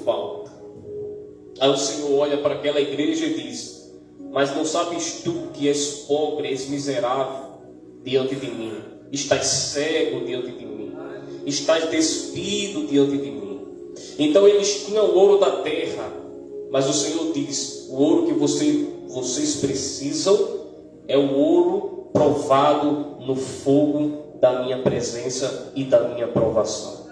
falta. Aí o Senhor olha para aquela igreja e diz: mas não sabes tu que és pobre, és miserável diante de mim, estás cego diante de mim, estás despido diante de mim. Então eles tinham o ouro da terra, mas o Senhor diz: o ouro que vocês precisam é o ouro provado no fogo da minha presença e da minha provação.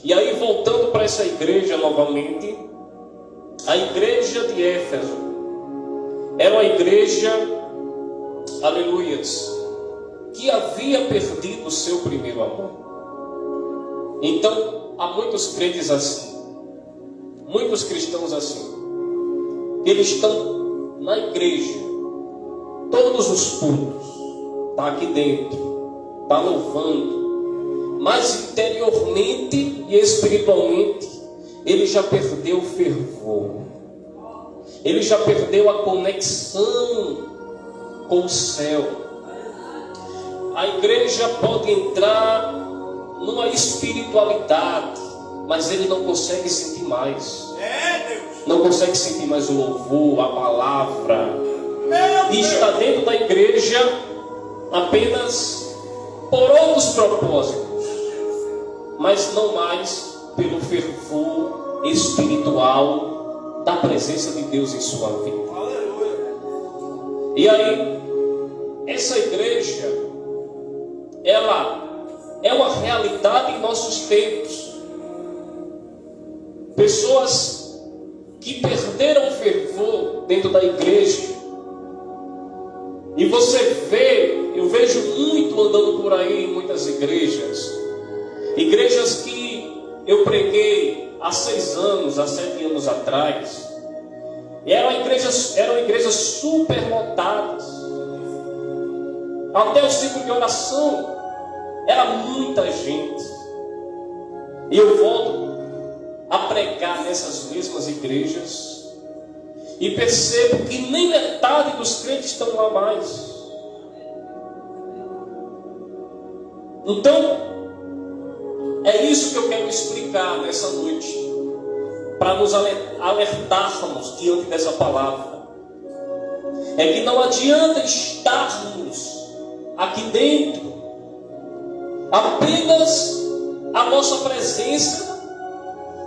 E aí, voltando para essa igreja novamente, a igreja de Éfeso era uma igreja, aleluias, que havia perdido o seu primeiro amor. Então, há muitos crentes assim, muitos cristãos assim, eles estão na igreja, todos os cultos, está aqui dentro, está louvando, mas interiormente e espiritualmente ele já perdeu o fervor, ele já perdeu a conexão com o céu. A igreja pode entrar numa espiritualidade, mas ele não consegue sentir mais, não consegue sentir mais o louvor, a palavra, e está dentro da igreja apenas por outros propósitos, mas não mais pelo fervor espiritual da presença de Deus em sua vida. E aí, essa igreja, ela é uma realidade em nossos tempos. Pessoas que perderam o fervor dentro da igreja. E você vê, eu vejo muito andando por aí em muitas igrejas. Igrejas que eu preguei há 6 anos, há 7 anos atrás. Eram igrejas super lotadas. Até o ciclo de oração era muita gente. E eu volto a pregar nessas mesmas igrejas e percebo que nem metade dos crentes estão lá mais. Então, é isso que eu quero explicar nessa noite, para nos alertarmos diante dessa palavra. É que não adianta estarmos aqui dentro apenas a nossa presença,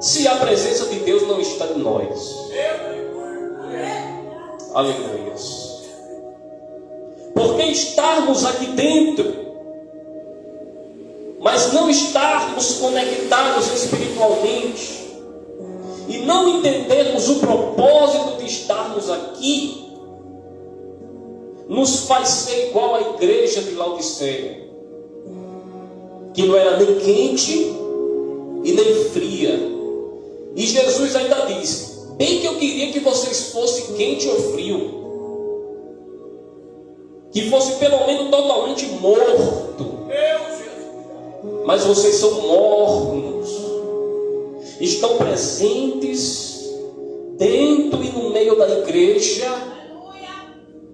se a presença de Deus não está em nós. Aleluia. Porque estarmos aqui dentro, mas não estarmos conectados espiritualmente e não entendermos o propósito de estarmos aqui, nos faz ser igual à igreja de Laodiceia, que não era nem quente e nem fria. E Jesus ainda disse: bem que eu queria que vocês fossem quente ou frio, que fosse pelo menos totalmente morto. Mas vocês são mornos, estão presentes dentro e no meio da igreja,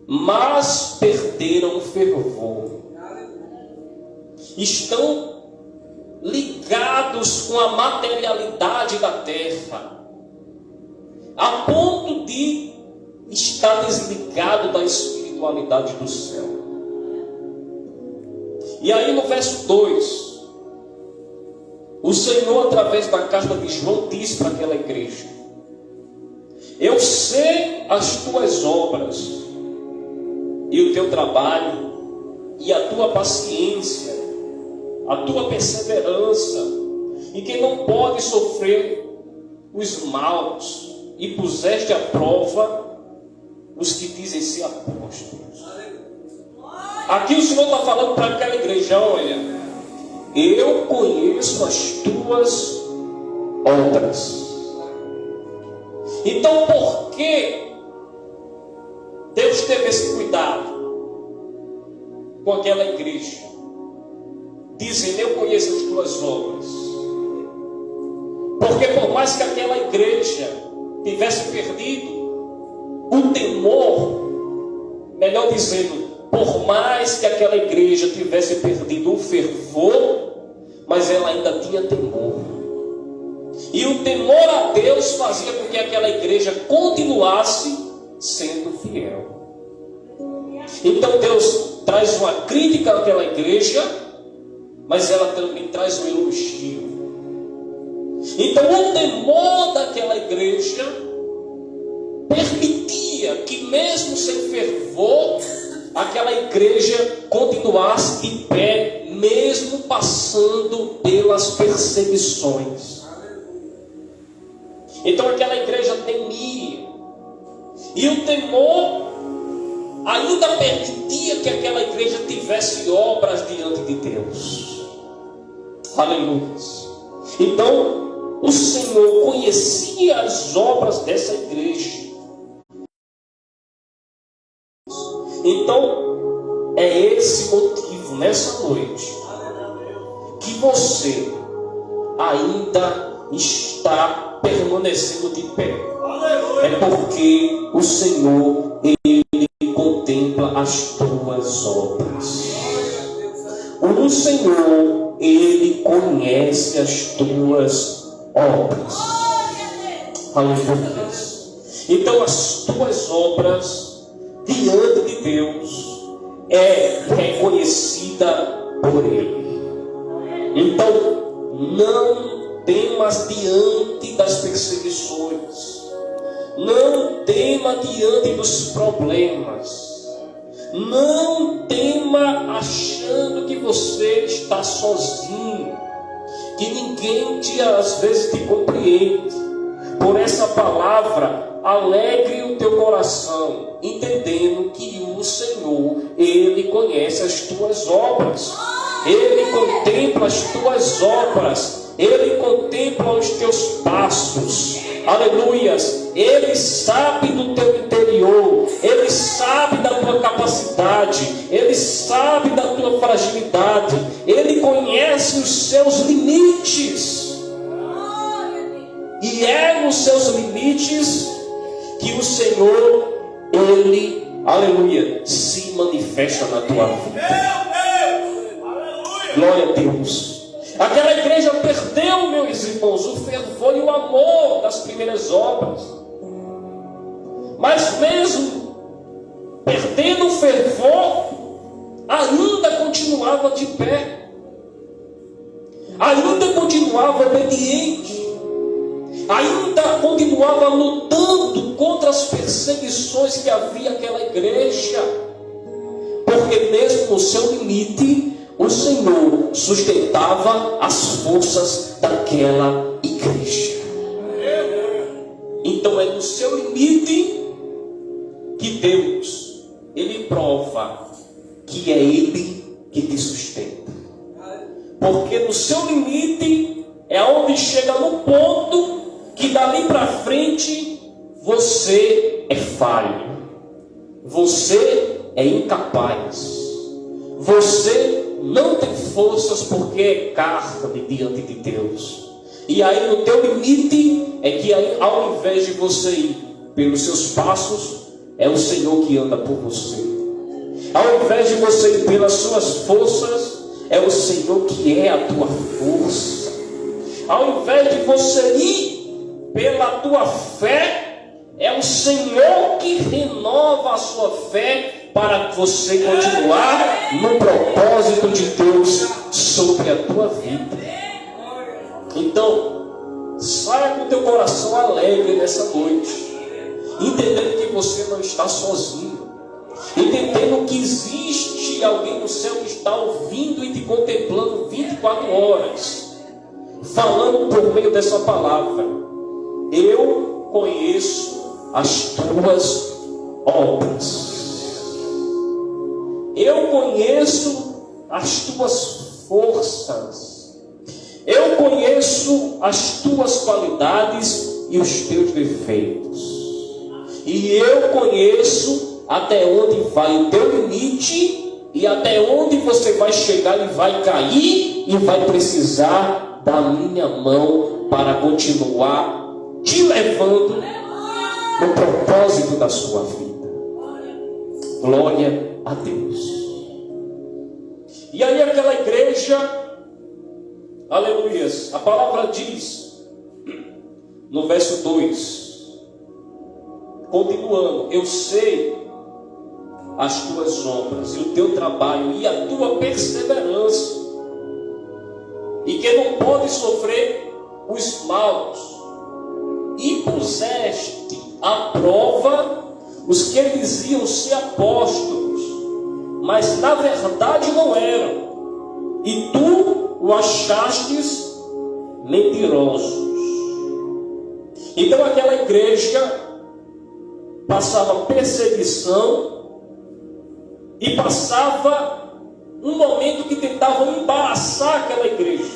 mas perderam o fervor. Estão ligados com a materialidade da terra, a ponto de estar desligado da espiritualidade do céu. E aí no verso 2, o Senhor, através da carta de João, diz para aquela igreja: eu sei as tuas obras, e o teu trabalho, e a tua paciência, a tua perseverança, e que não pode sofrer os maus, e puseste à prova os que dizem ser apóstolos. Aqui o Senhor está falando para aquela igreja: olha, eu conheço as tuas obras. Então, por que Deus teve esse cuidado com aquela igreja, dizendo: eu conheço as tuas obras? Porque por mais que aquela igreja tivesse perdido o temor, melhor dizendo, por mais que aquela igreja tivesse perdido o fervor, mas ela ainda tinha temor. E o temor a Deus fazia com que aquela igreja continuasse sendo fiel. Então Deus traz uma crítica àquela igreja, mas ela também traz um elogio. Então o temor daquela igreja permitia que, mesmo sem fervor, aquela igreja continuasse de pé, mesmo passando pelas perseguições. Então aquela igreja temia, e o temor ainda permitia que aquela igreja tivesse obras diante de Deus. Aleluia. Então o Senhor conhecia as obras dessa igreja. Então é esse motivo, nessa noite, que você ainda está permanecendo de pé. É porque o Senhor, Ele contempla as tuas obras. O Senhor, Ele conhece as tuas obras. Aleluia. Então as tuas obras diante de Deus é reconhecida por Ele. Então não temas diante das perseguições. Não tema diante dos problemas. Não tema achando que você está sozinho, que ninguém às vezes te compreende. Por essa palavra, alegre o teu coração, entendendo que o Senhor, Ele conhece as tuas obras. Ele contempla as tuas obras. Ele contempla os teus passos. Aleluias. Ele sabe do teu interior. Ele sabe da tua capacidade. Ele sabe da tua fragilidade. Ele conhece os seus limites. E é nos seus limites que o Senhor, Ele, aleluia, se manifesta na tua vida. Glória a Deus. Aquela igreja perdeu, meus irmãos, o fervor e o amor das primeiras obras. Mas mesmo perdendo o fervor, ainda continuava de pé. Ainda continuava obediente. Ainda continuava lutando contra as perseguições que havia aquela igreja. Porque mesmo no seu limite, o Senhor sustentava as forças daquela igreja. Então é no seu limite que Deus, Ele prova que é Ele que te sustenta. Porque no seu limite é onde chega no ponto que dali para frente você é falho. Você é incapaz. Você não tem forças porque é carne diante de Deus. E aí no teu limite é que aí, ao invés de você ir pelos seus passos, é o Senhor que anda por você. Ao invés de você ir pelas suas forças, é o Senhor que é a tua força. Ao invés de você ir pela tua fé, é o Senhor que renova a sua fé para você continuar no propósito de Deus sobre a tua vida. Então, saia com o teu coração alegre nessa noite, entendendo que você não está sozinho, entendendo que existe alguém no céu que está ouvindo e te contemplando 24 horas, falando por meio dessa palavra: eu conheço as tuas obras. Eu conheço as tuas forças. Eu conheço as tuas qualidades e os teus defeitos. E eu conheço até onde vai o teu limite e até onde você vai chegar e vai cair e vai precisar da minha mão para continuar te levando no propósito da sua vida. Glória a Deus. E aí aquela igreja, aleluias, a palavra diz no verso 2, continuando: eu sei as tuas obras e o teu trabalho e a tua perseverança, e que não pode sofrer os maus, e puseste à prova os que diziam ser apóstolos, mas na verdade não eram, e tu o achastes mentirosos. Então aquela igreja passava perseguição e passava um momento que tentavam embaraçar aquela igreja.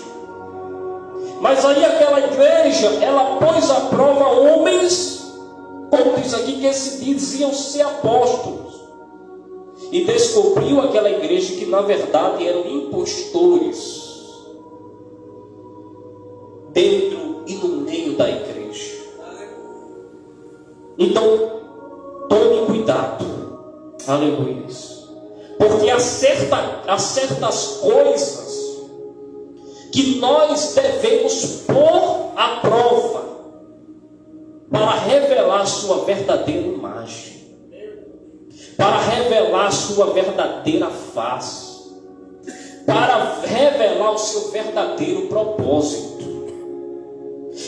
Mas aí aquela igreja, ela pôs à prova homens, como diz aqui, que se diziam ser apóstolos, e descobriu aquela igreja que na verdade eram impostores dentro e no meio da igreja. Então tome cuidado, aleluia, porque há certas coisas que nós devemos pôr à prova para revelar sua verdadeira imagem, para revelar sua verdadeira face, para revelar o seu verdadeiro propósito.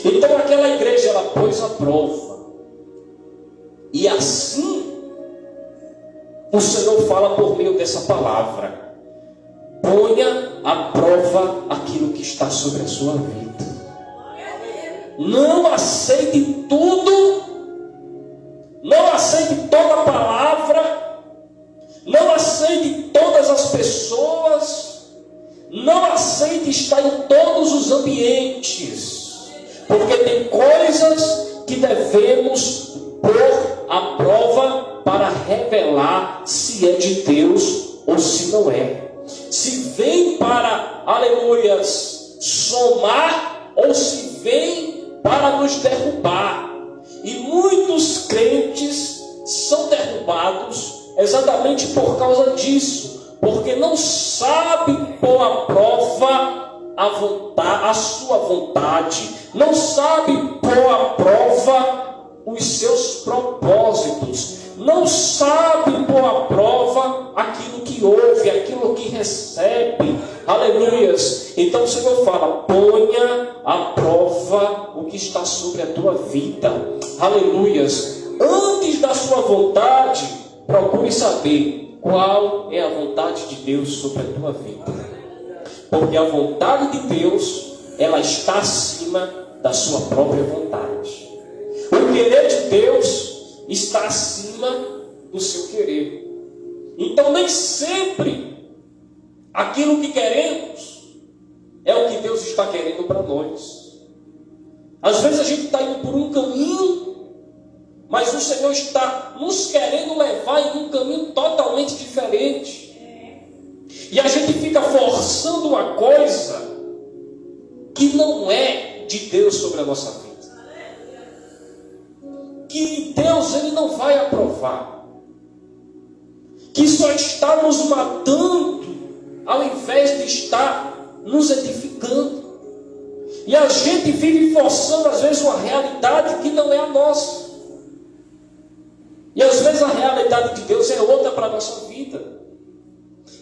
Então aquela igreja, ela pôs à prova, e assim o Senhor fala por meio dessa palavra: ponha à prova aquilo que está sobre a sua vida. Não aceite tudo, não aceite toda a palavra, não aceite todas as pessoas, não aceite estar em todos os ambientes, porque tem coisas que devemos pôr à prova para revelar se é de Deus ou se não é. Se vem para, aleluias, somar ou se vem para nos derrubar. E muitos crentes são derrubados exatamente por causa disso, porque não sabem pôr à prova a sua vontade, não sabem pôr à prova os seus propósitos, não sabem pôr à prova aquilo que ouve, aquilo que recebe, aleluias. Então o Senhor fala: ponha à prova o que está sobre a tua vida, aleluias. Antes da sua vontade, procure saber qual é a vontade de Deus sobre a tua vida, porque a vontade de Deus, ela está acima da sua própria vontade. O querer de Deus está acima do seu querer. Então nem sempre aquilo que queremos é o que Deus está querendo para nós. Às vezes a gente está indo por um caminho, mas o Senhor está nos querendo levar em um caminho totalmente diferente. E a gente fica forçando uma coisa que não é de Deus sobre a nossa vida, que Deus, ele não vai aprovar, que só está nos matando ao invés de estar nos edificando. E a gente vive forçando às vezes uma realidade que não é a nossa, e às vezes a realidade de Deus é outra para a nossa vida.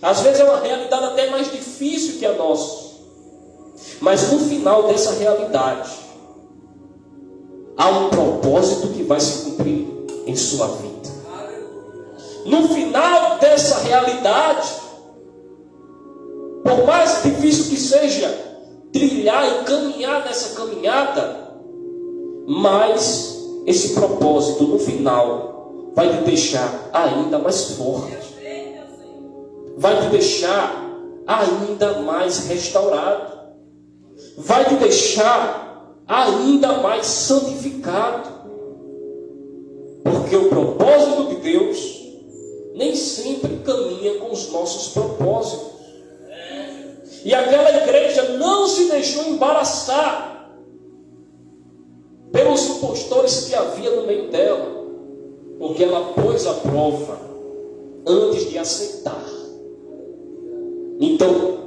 Às vezes é uma realidade até mais difícil que a nossa, mas no final dessa realidade há um propósito que vai se cumprir em sua vida. No final dessa realidade, por mais difícil que seja trilhar e caminhar nessa caminhada, mas esse propósito no final vai te deixar ainda mais forte, vai te deixar ainda mais restaurado, vai te deixar ainda mais santificado, porque o propósito de Deus nem sempre caminha com os nossos propósitos. E aquela igreja não se deixou embaraçar pelos impostores que havia no meio dela, porque ela pôs à prova antes de aceitar. Então,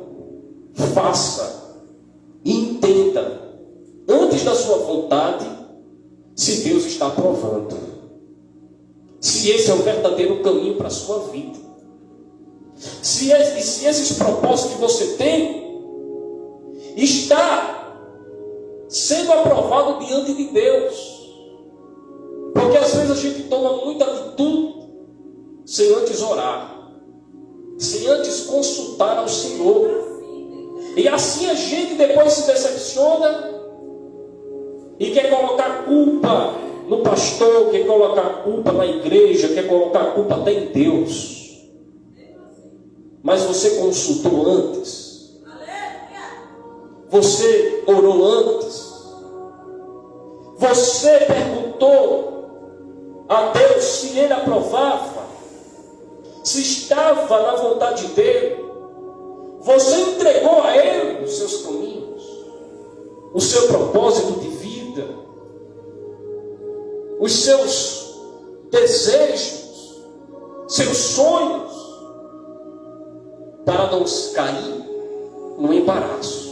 faça e entenda, antes da sua vontade, se Deus está aprovando, se esse é o verdadeiro caminho para a sua vida, se esses propósitos que você tem está sendo aprovado diante de Deus. Porque às vezes a gente toma muita atitude sem antes orar, sem antes consultar ao Senhor, e assim a gente depois se decepciona e quer colocar culpa no pastor, quer colocar culpa na igreja, quer colocar culpa até em Deus. Mas você consultou antes? Você orou antes? Você perguntou a Deus se Ele aprovava? Se estava na vontade dEle? Você entregou a Ele os seus caminhos, o seu propósito de vida, os seus desejos, seus sonhos, para não cair no embaraço.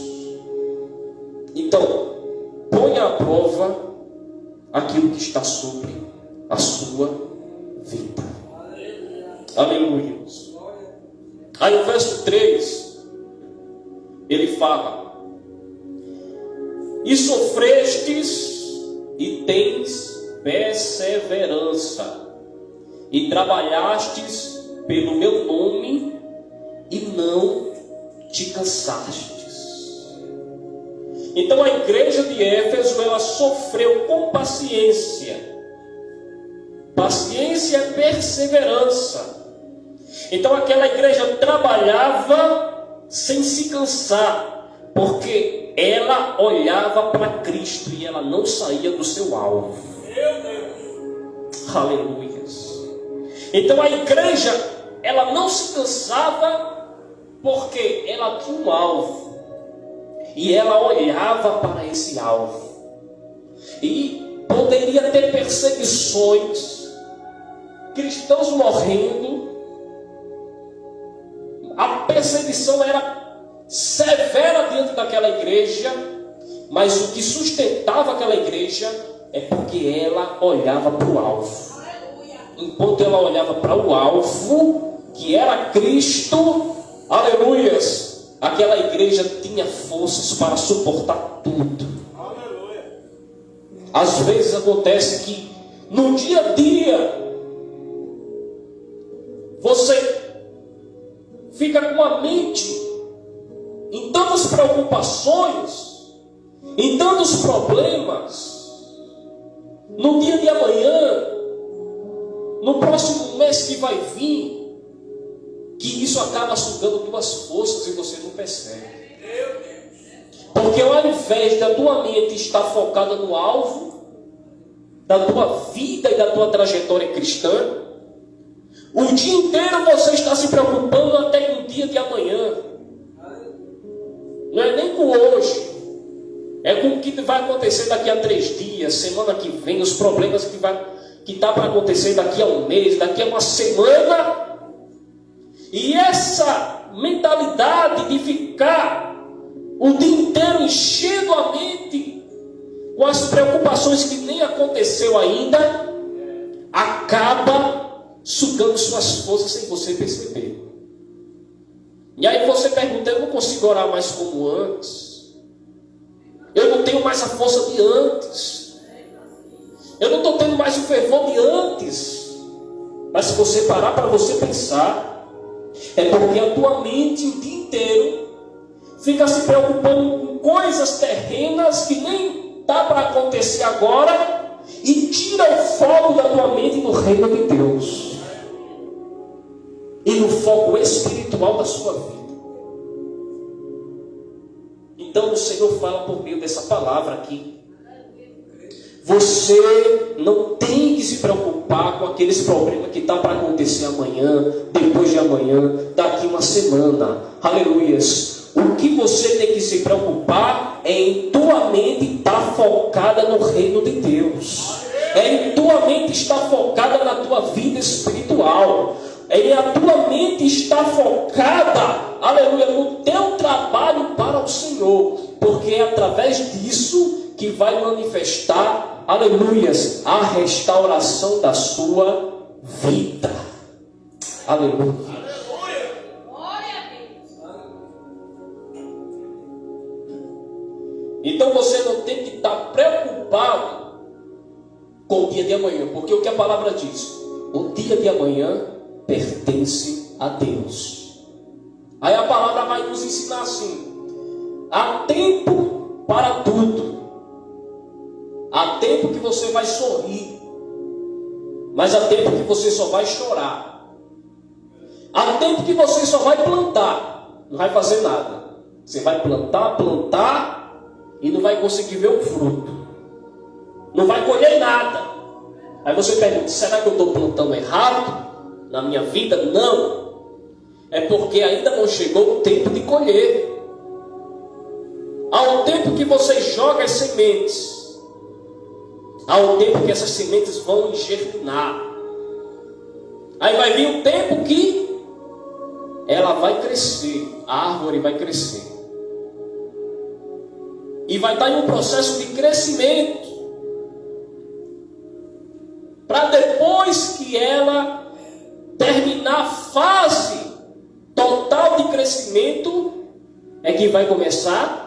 Então, ponha à prova aquilo que está sobre a sua vida. Aleluia. Aí o verso 3, ele fala: e sofrestes e tens perseverança, e trabalhastes pelo meu nome, e não te cansastes. Então a igreja de Éfeso, ela sofreu com paciência. Paciência é perseverança. Então aquela igreja trabalhava sem se cansar, porque ela olhava para Cristo e ela não saía do seu alvo. Aleluia. Então a igreja, ela não se cansava, porque ela tinha um alvo, e ela olhava para esse alvo. E poderia ter perseguições, cristãos morrendo, a perseguição era severa diante daquela igreja, mas o que sustentava aquela igreja é porque ela olhava para o alvo. Enquanto ela olhava para o alvo, que era Cristo, aleluias, aquela igreja tinha forças para suportar tudo. Aleluia. Às vezes acontece que no dia a dia você fica com a mente em tantas preocupações, em tantos problemas. No dia de amanhã, no próximo mês que vai vir, que isso acaba sugando tuas forças e você não percebe. Porque ao invés da tua mente estar focada no alvo da tua vida e da tua trajetória cristã, o dia inteiro você está se preocupando até com o dia de amanhã. Não é nem com hoje, é com o que vai acontecer daqui a 3 dias, semana que vem, os problemas que está para acontecer daqui a um mês, daqui a uma semana. E essa mentalidade de ficar o dia inteiro enchendo a mente com as preocupações que nem aconteceu ainda, acaba sugando suas forças sem você perceber. E aí você pergunta: eu não consigo orar mais como antes, eu não tenho mais a força de antes, eu não estou tendo mais o fervor de antes. Mas se você parar para você pensar, é porque a tua mente o dia inteiro fica se preocupando com coisas terrenas que nem dá para acontecer agora, e tira o foco da tua mente no reino de Deus e no foco espiritual da sua vida. Então o Senhor fala por meio dessa palavra aqui: você não tem que se preocupar com aqueles problemas que está para acontecer amanhã, depois de amanhã, daqui uma semana. Aleluias. O que você tem que se preocupar é em tua mente estar focada no reino de Deus. É em tua mente estar focada na tua vida espiritual. É em a tua mente estar focada, aleluia, no teu trabalho para o Senhor. porque é através disso que vai manifestar, aleluias, a restauração da sua vida. Aleluia. Então você não tem que estar preocupado com o dia de amanhã, porque o que a palavra diz? O dia de amanhã pertence a Deus. Aí a palavra vai nos ensinar assim: há tempo para tudo. Há tempo que você vai sorrir, mas há tempo que você só vai chorar. Há tempo que você só vai plantar, não vai fazer nada. Você vai plantar e não vai conseguir ver o fruto. Não vai colher nada. Aí você pergunta: será que eu estou plantando errado na minha vida? Não. É porque ainda não chegou o tempo de colher. Há um tempo que você joga as sementes. Há um tempo que essas sementes vão germinar. Aí vai vir um tempo que ela vai crescer. A árvore vai crescer. E vai estar em um processo de crescimento. Para depois que ela terminar a fase total de crescimento, é que vai começar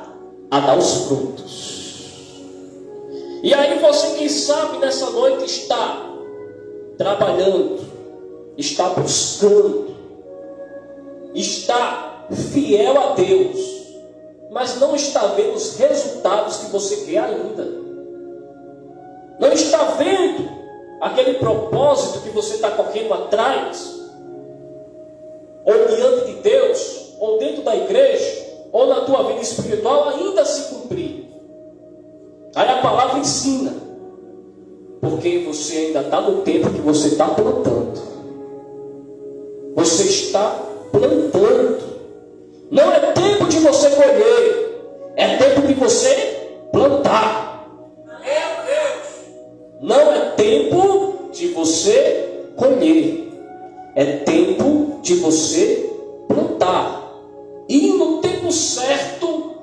a dar os frutos. E aí você, quem sabe, nessa noite está trabalhando, está buscando, está fiel a Deus, mas não está vendo os resultados que você quer ainda. Não está vendo aquele propósito que você está correndo atrás, ou diante de Deus, ou dentro da igreja, ou na tua vida espiritual, ainda se cumprir. Aí a palavra ensina, porque você ainda está no tempo que você está plantando. Você está plantando. Não é tempo de você colher, é tempo de você plantar. Não é tempo de você colher, é tempo de você plantar. E no tempo certo,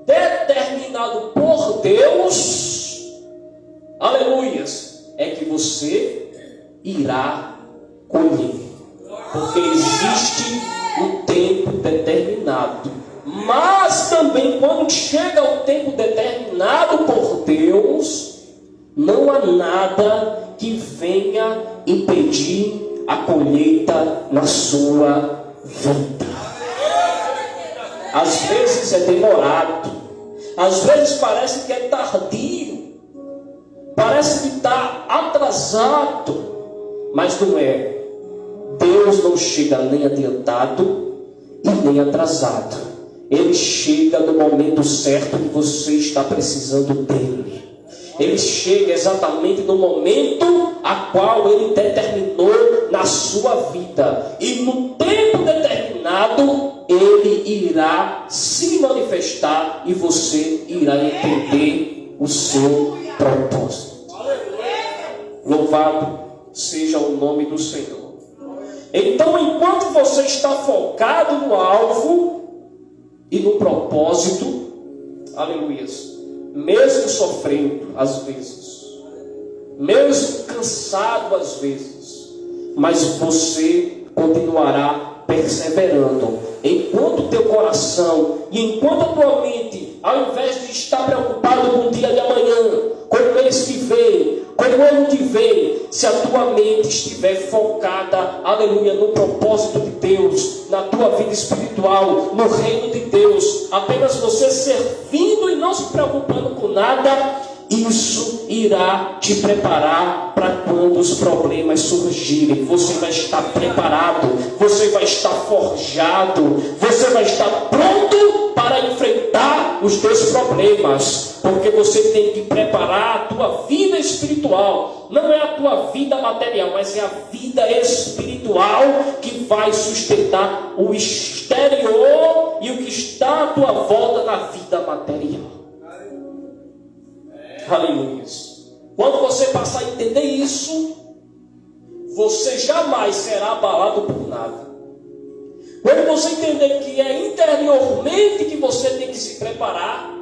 determinado por Deus, aleluias, é que você irá colher. Porque existe um tempo determinado. Mas também quando chega o tempo determinado por Deus, não há nada que venha impedir a colheita na sua vida. Às vezes é demorado, às vezes parece que é tardio, parece que está atrasado, mas não é. Deus não chega nem adiantado e nem atrasado. Ele chega no momento certo que você está precisando dele. Ele chega exatamente no momento a qual ele determinou na sua vida. E no tempo determinado, ele irá se manifestar e você irá entender o seu propósito. Louvado seja o nome do Senhor. Então, enquanto você está focado no alvo e no propósito, aleluias, mesmo sofrendo às vezes, mesmo cansado às vezes, mas você continuará perseverando, enquanto o teu coração e enquanto a tua mente, ao invés de estar preocupado com o dia de amanhã, com o mês que vem, com o ano que vem, se a tua mente estiver focada, aleluia, no propósito de Deus, na tua vida espiritual, no reino de Deus, apenas você servindo e não se preocupando com nada, isso irá te preparar para quando os problemas surgirem. Você vai estar preparado, você vai estar forjado, você vai estar pronto para enfrentar os teus problemas, porque você tem que preparar a tua vida espiritual. Não é a tua vida material, mas é a vida espiritual que vai sustentar o exterior e o que está à tua volta na vida material. Aleluia. Quando você passar a entender isso, você jamais será abalado por nada. Quando você entender que é interiormente que você tem que se preparar,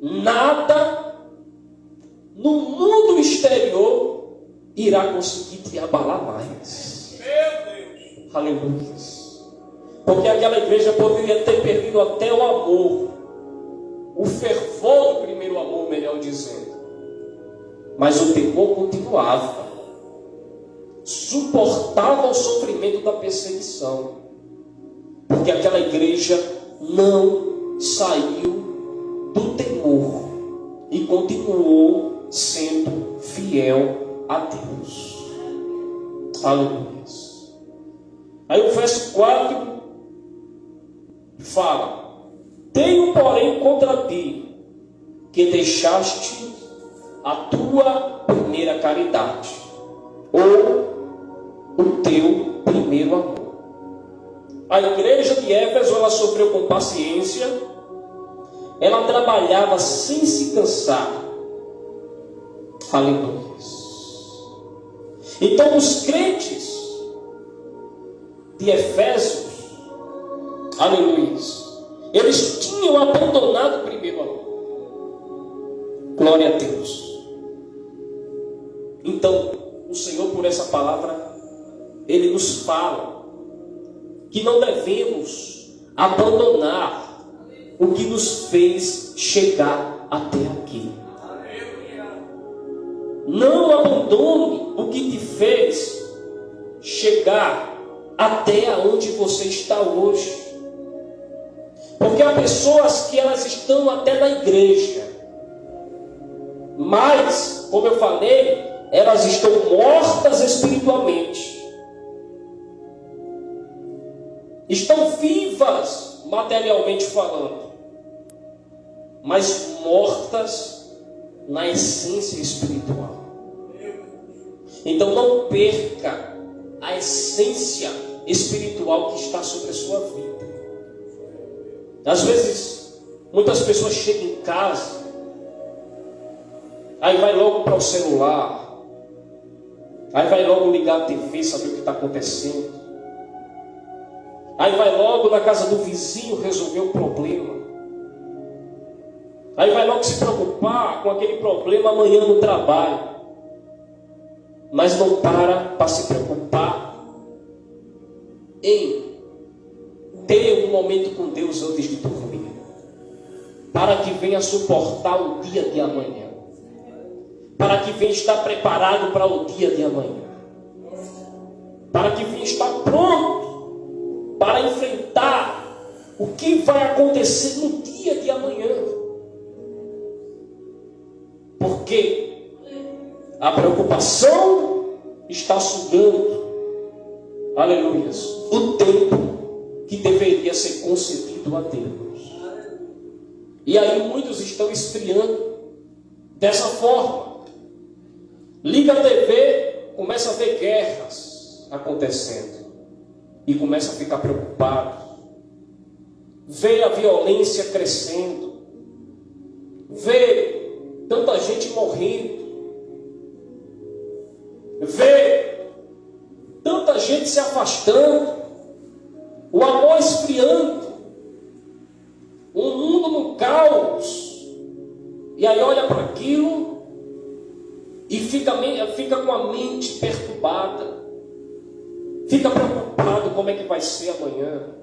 nada no mundo exterior irá conseguir te abalar mais. Meu Deus. Aleluia. Porque aquela igreja poderia ter perdido até o amor, o fervor do primeiro amor, melhor dizendo. Mas o temor continuava. Suportava o sofrimento da perseguição. Porque aquela igreja não saiu do temor e continuou sendo fiel a Deus. Aleluia. Aí o verso 4 fala: tenho, porém, contra ti que deixaste a tua primeira caridade, ou o teu primeiro amor. A igreja de Éfeso, ela sofreu com paciência, ela trabalhava sem se cansar. Aleluia. Então os crentes de Efésios, aleluia, eles tinham abandonado o primeiro amor. Glória a Deus. Então, o Senhor, por essa palavra, Ele nos fala que não devemos abandonar o que nos fez chegar até aqui. Não abandone o que te fez chegar até onde você está hoje. Porque há pessoas que elas estão até na igreja, mas, como eu falei, elas estão mortas espiritualmente. Estão vivas materialmente falando, mas mortas na essência espiritual. Então não perca a essência espiritual que está sobre a sua vida. Às vezes, muitas pessoas chegam em casa, aí vai logo para o celular, aí vai logo ligar a TV, saber o que está acontecendo. Aí vai logo na casa do vizinho resolver o problema. Aí vai logo se preocupar com aquele problema amanhã no trabalho. Mas não para se preocupar em ter um momento com Deus antes de dormir, para que venha suportar o dia de amanhã, para que venha estar preparado para o dia de amanhã, para que venha estar pronto para enfrentar o que vai acontecer no dia de amanhã. Porque a preocupação está sugando, aleluia, o tempo que deveria ser concedido a Deus. E aí muitos estão esfriando dessa forma. Liga a TV, começa a ver guerras acontecendo e começa a ficar preocupado. Vê a violência crescendo, vê tanta gente morrendo, vê tanta gente se afastando, o amor esfriando, o mundo no caos. E aí olha para aquilo e fica com a mente perturbada, fica preocupado como é que vai ser amanhã,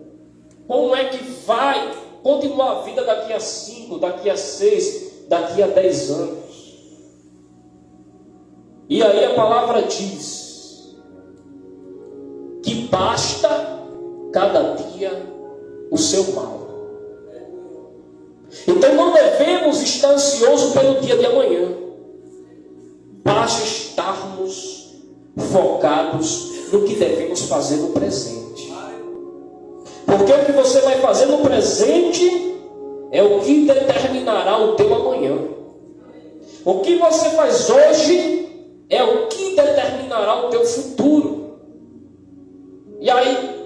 como é que vai continuar a vida daqui a 5, daqui a 6, daqui a 10 anos. E aí a palavra diz que basta cada dia o seu mal. Então não devemos estar ansiosos pelo dia de amanhã. Basta estarmos focados no que devemos fazer no presente. Porque o que você vai fazer no presente é o que determinará o teu amanhã. O que você faz hoje é o que determinará o teu futuro. E aí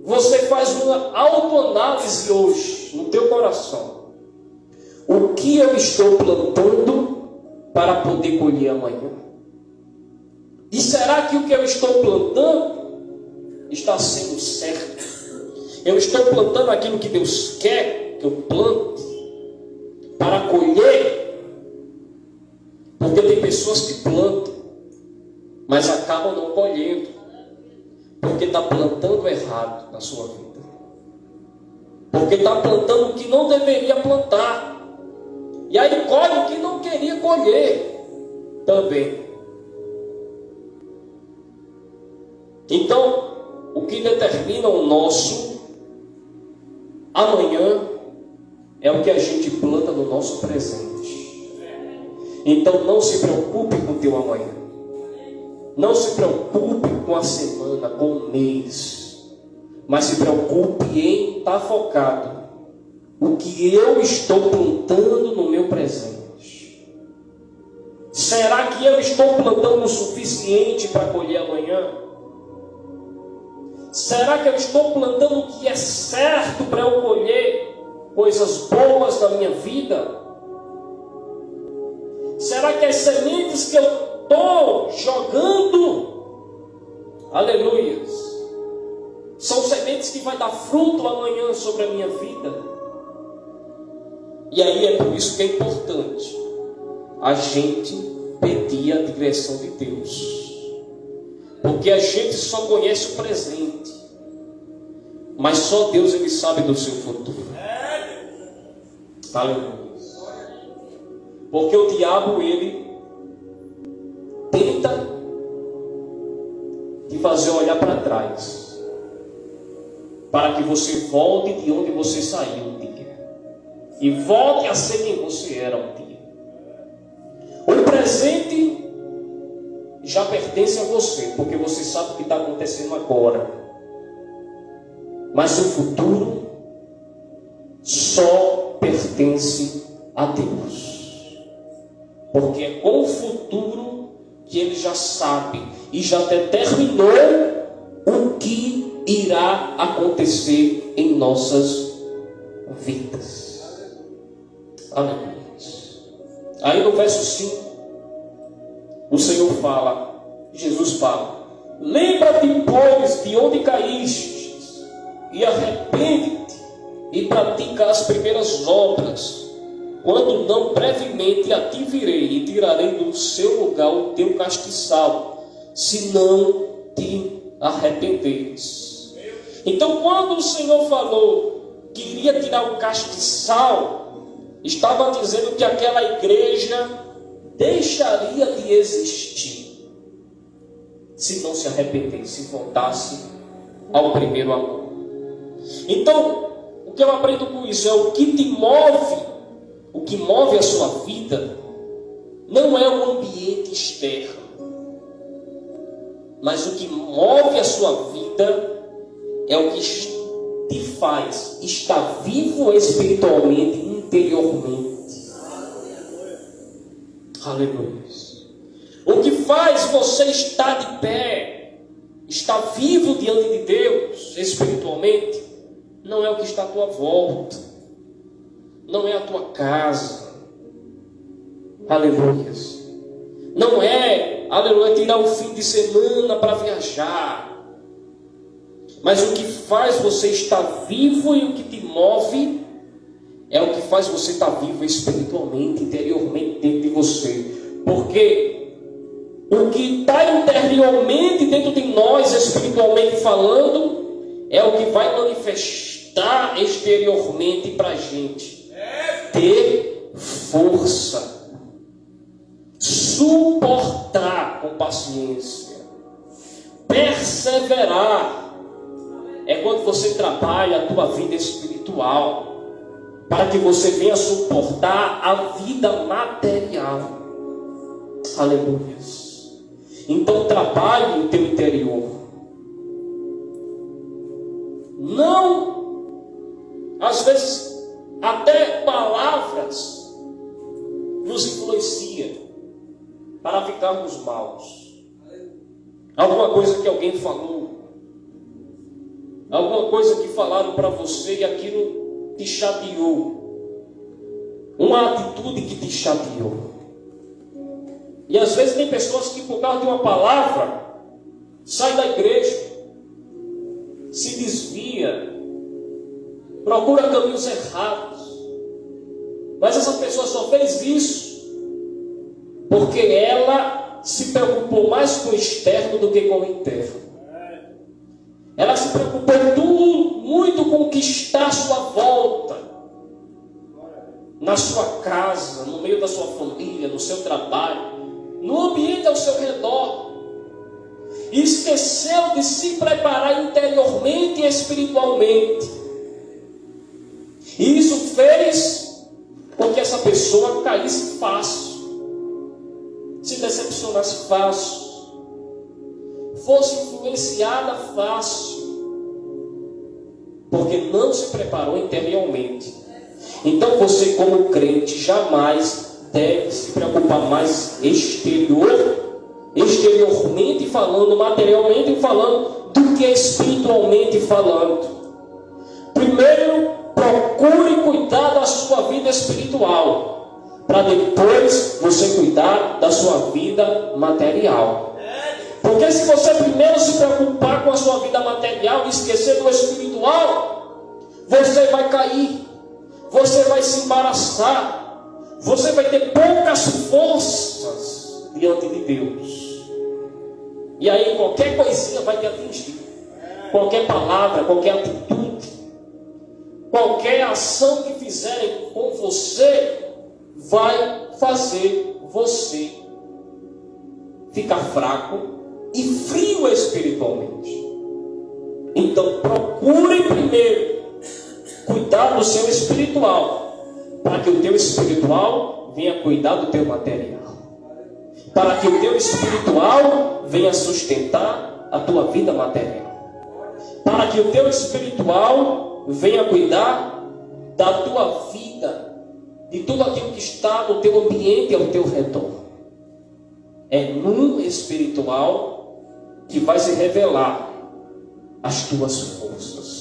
você faz uma autoanálise hoje no teu coração. O que eu estou plantando para poder colher amanhã? E será que o que eu estou plantando está sendo certo? Eu estou plantando aquilo que Deus quer que eu plante? para colher, porque tem pessoas que plantam, mas acabam não colhendo, porque está plantando errado na sua vida, porque está plantando o que não deveria plantar, e aí colhe o que não queria colher também. Então, o que determina o nosso amanhã é o que a gente planta no nosso presente. Então não se preocupe com o teu amanhã. Não se preocupe com a semana, com o mês. Mas se preocupe em estar focado no que eu estou plantando no meu presente. Será que eu estou plantando o suficiente para colher amanhã? Será que eu estou plantando o que é certo para eu colher coisas boas na minha vida? Será que as sementes que eu estou jogando, aleluias, são sementes que vai dar fruto amanhã sobre a minha vida? E aí é por isso que é importante a gente pedir a direção de Deus. Porque a gente só conhece o presente, mas só Deus ele sabe do seu futuro. Aleluia. Porque o diabo ele tenta te fazer olhar para trás, para que você volte de onde você saiu um dia, e volte a ser quem você era um dia. O presente já pertence a você, porque você sabe o que está acontecendo agora. Mas o futuro só pertence a Deus, porque é com o futuro que Ele já sabe e já determinou o que irá acontecer em nossas vidas. Aleluia. Aí no verso 5, o Senhor fala, Jesus fala: lembra-te, pois, de onde caíste, e arrepende-te, e pratica as primeiras obras, quando não brevemente a ti virei, e tirarei do seu lugar o teu castiçal, se não te arrependeres. Então, quando o Senhor falou que iria tirar o castiçal, estava dizendo que aquela igreja deixaria de existir se não se arrependesse, se voltasse ao primeiro amor. Então, o que eu aprendo com isso é o que te move, o que move a sua vida não é o ambiente externo, mas o que move a sua vida é o que te faz estar vivo espiritualmente, interiormente. Aleluia. O que faz você estar de pé, estar vivo diante de Deus espiritualmente, não é o que está à tua volta, não é a tua casa. Aleluia. Não é, aleluia, tirar o fim de semana para viajar. Mas o que faz você estar vivo e o que te move é o que faz você estar vivo espiritualmente, interiormente dentro de você. Porque o que está interiormente dentro de nós, espiritualmente falando, é o que vai manifestar exteriormente para a gente. Ter força, suportar com paciência, perseverar. É quando você trabalha a tua vida espiritual, para que você venha suportar a vida material. Aleluia. Então trabalhe o teu interior. Não, às vezes, até palavras nos influenciam para ficarmos maus. Alguma coisa que alguém falou, alguma coisa que falaram para você e aquilo te chateou, uma atitude que te chateou. E às vezes tem pessoas que por causa de uma palavra sai da igreja, se desvia, procura caminhos errados, Mas essa pessoa só fez isso porque ela se preocupou mais com o externo do que com o interno. Ela se preocupou muito com o que está à sua volta, na sua casa, no meio da sua família, no seu trabalho, no ambiente ao seu redor. E esqueceu de se preparar interiormente e espiritualmente. E isso fez com que essa pessoa caísse fácil, se decepcionasse fácil, fosse influenciada fácil, porque não se preparou interiormente. Então você, como crente, jamais deve se preocupar mais exteriormente falando, materialmente falando, do que espiritualmente falando. Primeiro, procure cuidar da sua vida espiritual, para depois você cuidar da sua vida material. Porque se você primeiro se preocupar com a sua vida material e esquecer do espiritual, você vai cair, você vai se embaraçar, você vai ter poucas forças diante de Deus. E aí qualquer coisinha vai te atingir. Qualquer palavra, qualquer atitude, qualquer ação que fizerem com você vai fazer você ficar fraco e frio espiritualmente. Então procure primeiro cuidar do seu espiritual, para que o teu espiritual venha cuidar do teu material, para que o teu espiritual venha sustentar a tua vida material, para que o teu espiritual venha cuidar da tua vida, de tudo aquilo que está no teu ambiente ao teu redor. É no espiritual que vai se revelar as tuas forças,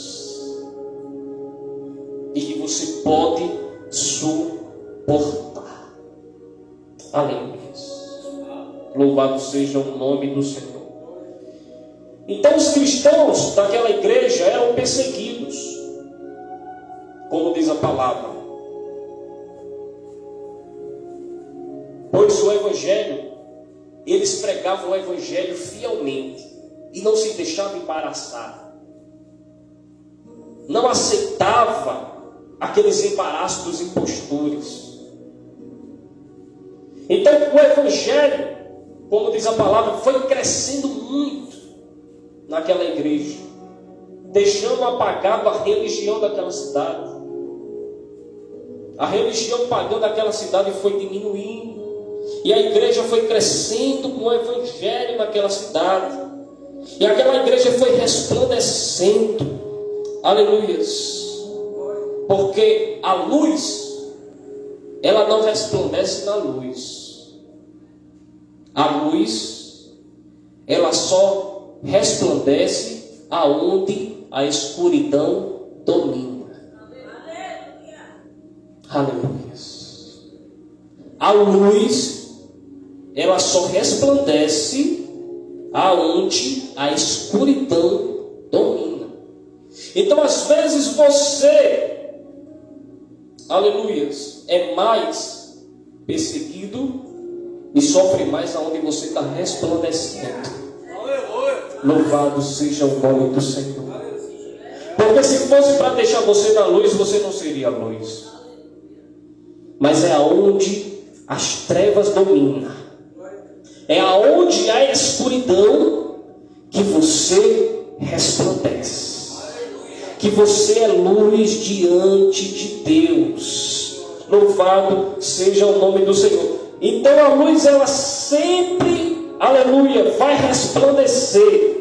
e que você pode suportar. Aleluia. Louvado seja o nome do Senhor. Então os cristãos daquela igreja eram perseguidos, como diz a palavra, pois o evangelho, eles pregavam o evangelho fielmente e não se deixavam embaraçar, não aceitava aqueles embaraços dos impostores. Então o evangelho, como diz a palavra, foi crescendo muito naquela igreja, deixando apagado a religião daquela cidade. A religião pagã daquela cidade foi diminuindo, e a igreja foi crescendo com o evangelho naquela cidade, e aquela igreja foi resplandecendo. Aleluias. Porque a luz, ela não resplandece na luz. A luz, ela só resplandece aonde a escuridão domina. Aleluia. A luz, ela só resplandece aonde a escuridão domina. Então às vezes você, aleluia, é mais perseguido e sofre mais aonde você está resplandecendo. Louvado seja o nome do Senhor. Porque se fosse para deixar você na luz, você não seria luz. Mas é aonde as trevas dominam, é aonde há escuridão que você resplandece, que você é luz diante de Deus. Louvado seja o nome do Senhor. Então a luz, ela sempre, aleluia, vai resplandecer,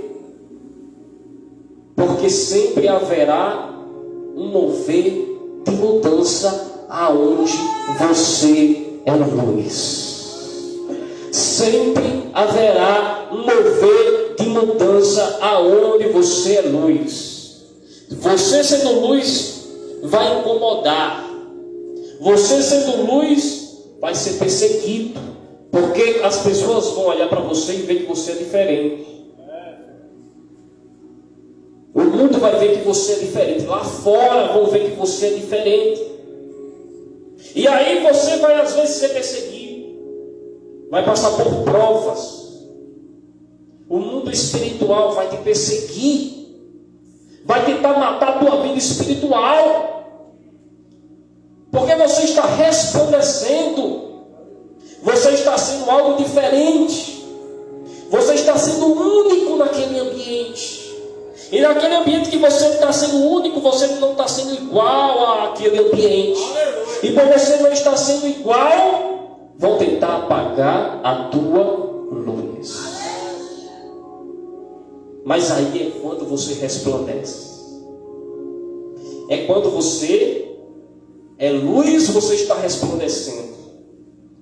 porque sempre haverá um mover de mudança aonde você é luz. Sempre haverá um mover de mudança aonde você é luz. Você sendo luz vai incomodar. Você sendo luz vai ser perseguido, porque as pessoas vão olhar para você e ver que você é diferente. O mundo vai ver que você é diferente. Lá fora vão ver que você é diferente. E aí você vai às vezes ser perseguido, vai passar por provas. O mundo espiritual vai te perseguir, vai tentar matar a tua vida espiritual, porque você está resplandecendo, você está sendo algo diferente, você está sendo único naquele ambiente. E naquele ambiente que você está sendo único, você não está sendo igual àquele ambiente. E por você não estar sendo igual, vão tentar apagar a tua luz. Mas aí é quando você resplandece. É quando você é luz, você está resplandecendo.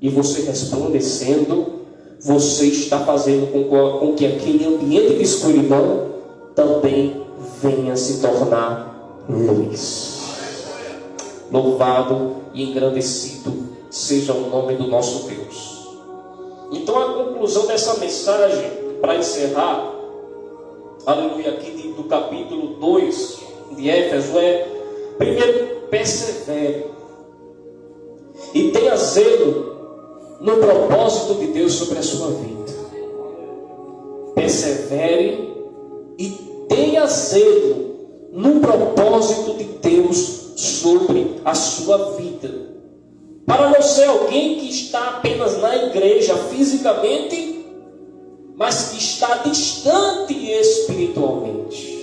E você resplandecendo, você está fazendo com que aquele ambiente de escuridão também venha se tornar luz. Louvado e engrandecido seja o nome do nosso Deus. Então a conclusão dessa mensagem, para encerrar, aleluia, aqui do capítulo 2 de Éfeso é: primeiro, persevere e tenha zelo no propósito de Deus sobre a sua vida. Persevere e tenha zelo no propósito de Deus sobre a sua vida. Para não ser alguém que está apenas na igreja fisicamente, mas que está distante espiritualmente.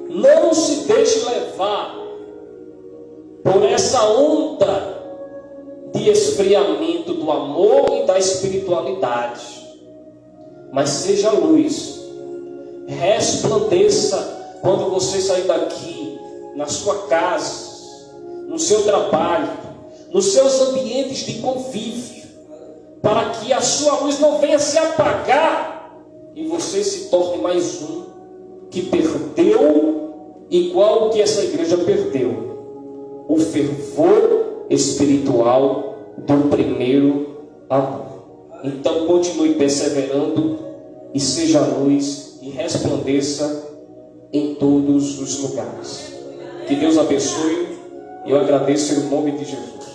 Não se deixe levar por essa onda de esfriamento do amor e da espiritualidade, mas seja luz. Resplandeça quando você sair daqui, na sua casa, no seu trabalho, nos seus ambientes de convívio, para que a sua luz não venha se apagar e você se torne mais um que perdeu, igual o que essa igreja perdeu, o fervor espiritual do primeiro amor. Então continue perseverando e seja luz e resplandeça em todos os lugares. Que Deus abençoe. Eu agradeço em nome de Jesus.